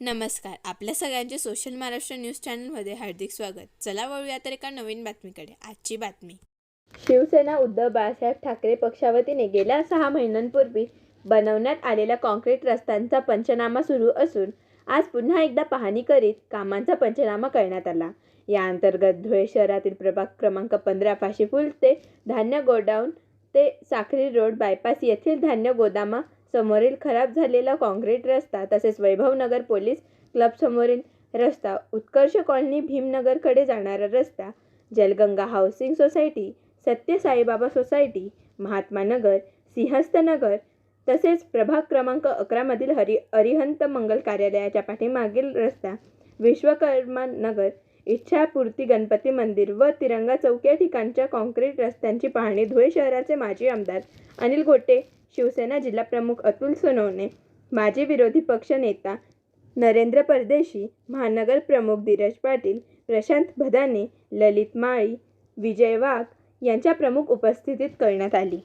नमस्कार. आपल्या सगळ्यांचे सोशल महाराष्ट्र न्यूज चॅनलमध्ये हार्दिक स्वागत. चला वळूया तर एका नवीन बातमीकडे. आजची बातमी. शिवसेना उद्धव बाळासाहेब ठाकरे पक्षावतीने गेल्या 6 महिन्यांपूर्वी बनवण्यात आलेल्या काँक्रीट रस्त्यांचा पंचनामा सुरू असून आज पुन्हा एकदा पाहणी करीत कामांचा पंचनामा करण्यात आला. या अंतर्गत धुळे शहरातील प्रभाग क्रमांक 15 फाशी पूल ते धान्य गोडाऊन ते साक्री रोड बायपास येथील धान्य गोदामा समोरील खराब झालेला काँक्रीट रस्ता, तसेच वैभवनगर पोलीस क्लब समोरील रस्ता, उत्कर्ष कॉलनी भीमनगरकडे जाणारा रस्ता, जलगंगा हाऊसिंग सोसायटी, सत्य साईबाबा सोसायटी, महात्मा नगर, सिंहस्थ नगर, तसेच प्रभाग क्रमांक 11 मधील अरिहंत मंगल कार्यालयाच्या पाठीमागील रस्ता, विश्वकर्मा नगर, इच्छापूर्ती गणपती मंदिर व तिरंगा चौक या ठिकाणच्या काँक्रीट रस्त्यांची पाहणी धुळे शहराचे माजी आमदार अनिल गोटे, शिवसेना जिल्हा प्रमुख अतुल सोनवणे, माजी विरोधी पक्ष नेता नरेंद्र परदेशी, महानगर प्रमुख धीरज पाटील, प्रशांत भदाने, ललित माळी, विजय वाघ यांच्या प्रमुख उपस्थितीत करण्यात आली.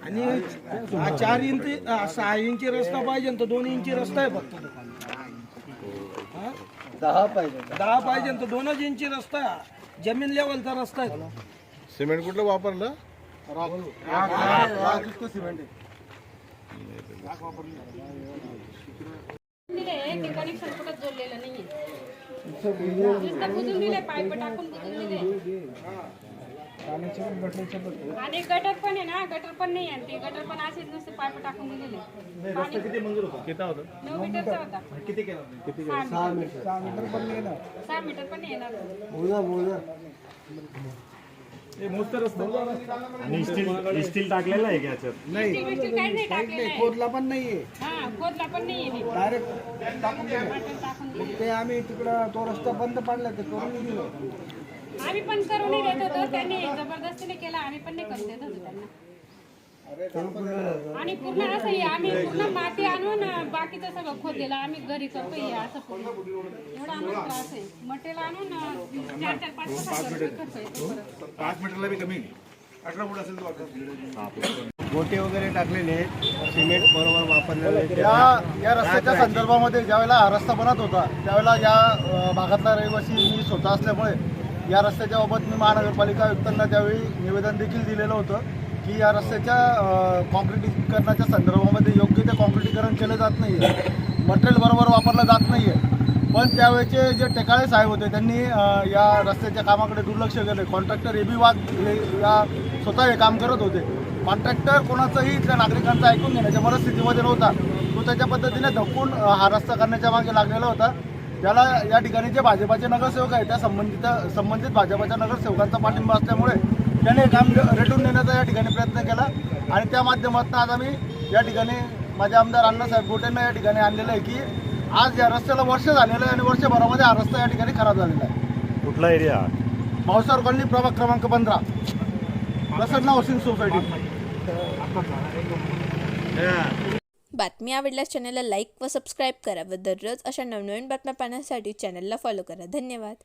आणि 4 इंच 6 इंची रस्ता पाहिजे तर 2 इंची रस्ता आहे फक्त. 10 पाहिजे तर 2 इंची रस्ता आहे. जमीन लेवलचा रस्ता आहे. सिमेंट कुठलं वापरलं? सिमेंट कनेक्शन कुठं जोडलेलं नाहीये. नुसतं बुजून दिले, पाईप टाकून बुजून दिले. आणि गटर पण आहे ना, गटर पण नाही आहे. ते गटर पण असेच नुसते पाईप टाकून दिलेले. रस्ता किती मंजूर होता? किती होता? 9 मीटरचा होता. किती केलं? 6 मीटर पण नाही येणार. 6 मीटर पण नाही येणार. हे मोठं रस्ता आणि स्टील टाकलेलं आहे की याच्यात? नाही, काही नाही टाकलेलं. खोदला पण नाहीये. हा, खोदला पण नाहीये. डायरेक्ट टाकून दिलं. ते आम्ही तिकडं तो रस्ता बंद पडला ते करून दिलं. आम्ही पण करून नाही देत होतो. त्यांनी जबरदस्तीने केला. आम्ही पण नाही करून देत होतो त्यांना. आणि पूर्ण असं आहे, आम्ही पूर्ण माती आणून बाकीचं सगळं खोदलेलं आम्ही घरी करतो. हे असं पूर्ण एवढा आम्हाला त्रास आहे. मटेरियल आणून 4-5 खर्च येतो. 5 मीटरला बी कमी. 18 फूट असेल तर गोटे वगैरे टाकलेले आहेत, सिमेंट बरोबर वापरलेले आहेत. या रस्त्याच्या संदर्भामध्ये ज्यावेळेला हा रस्ता बनत होता त्यावेळेला या भागातला रहिवासी मी स्वतः असल्यामुळे या रस्त्याच्या बाबत मी महानगरपालिका आयुक्तांना त्यावेळी निवेदन देखील दिलेलं होतं की या रस्त्याच्या काँक्रिटीकरणाच्या संदर्भामध्ये योग्य ते काँक्रिटीकरण केलं जात नाही आहे, मटेरियल बरोबर वापरलं जात नाही आहे. पण त्यावेळेचे जे टेकाळे साहेब होते त्यांनी या रस्त्याच्या कामाकडे दुर्लक्ष केलं. कॉन्ट्रॅक्टर ए बी वाघ हे स्वतः हे काम करत होते. कॉन्ट्रॅक्टर कोणाचंही इथल्या नागरिकांचं ऐकून घेण्याच्या मनस्थितीमध्ये नव्हता. तो त्याच्या पद्धतीने धक्कून हा रस्ता करण्याच्या मागे लागलेला होता. त्याला या ठिकाणी जे भाजपाचे नगरसेवक आहेत त्या संबंधित भाजपाच्या नगरसेवकांचा पाठिंबा असल्यामुळे त्याने काम रेटून नेण्याचा या ठिकाणी प्रयत्न केला. आणि त्या माध्यमातून आज आम्ही या ठिकाणी माझे आमदार अण्णासाहेब गोटेंना या ठिकाणी आणलेलं आहे की आज या रस्त्याला वर्ष झालेलं आहे आणि वर्षभरामध्ये हा रस्ता या ठिकाणी खराब झालेला आहे. कुठला एरिया? भावसार कॉलनी, प्रभाग क्रमांक 15, प्रसन्न हाऊसिंग सोसायटी. बातमी आवडल्यास चॅनलला लाईक व सबस्क्राईब करा व दररोज अशा नवनवीन बातम्या पाहण्यासाठी चॅनलला फॉलो करा. धन्यवाद.